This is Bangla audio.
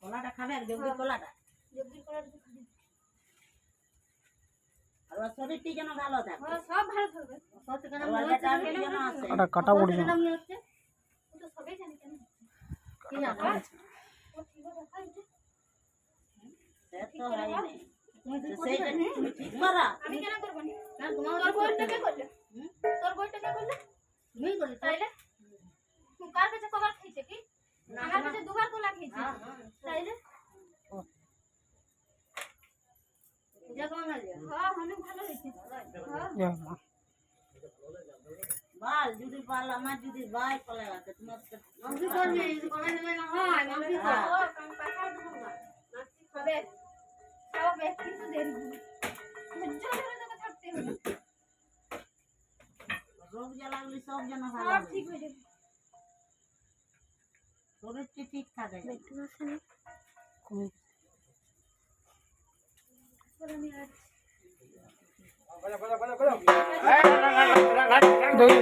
কলাটা খাবে যোগীর কলাটা খাবে আর ওর শরীরটি যেন ভালো থাকে সব ভালো থাকবে এটা কাটা পড়ে যাবে তো সবাই জানে কেন কি আছে ও ঠিক দেখা হচ্ছে তো হয়নি সেইটা তুমি ঠিক করো আমি কেন করব না তোমার তোর বইটা কে করলে তোর বইটা কে করলে তুমি করলে তাইলে তুই কার কাছে কবার খাইছে কি আমার কাছে দুবার কোলা খাইছে তাইলে পূজা কেমন লাগে হ্যাঁ অনেক ভালো হয়েছে হ্যাঁ বাল যদি বাল আমার যদি বাই কলে আছে তোমার মাংস করবে যদি কমে দেবে না হয় মাংস করব কাম পাঠা দেব না নাচি খাবে খাবে কিন্তু দেরি ধৈর্য ধরে তোকে থাকতে হবে রোগ জ্বালাগলি সব যেন ভালো সব ঠিক হয়ে যাবে শরীরটি ঠিক থাকে দেখতে পাচ্ছেন আমি আজ দই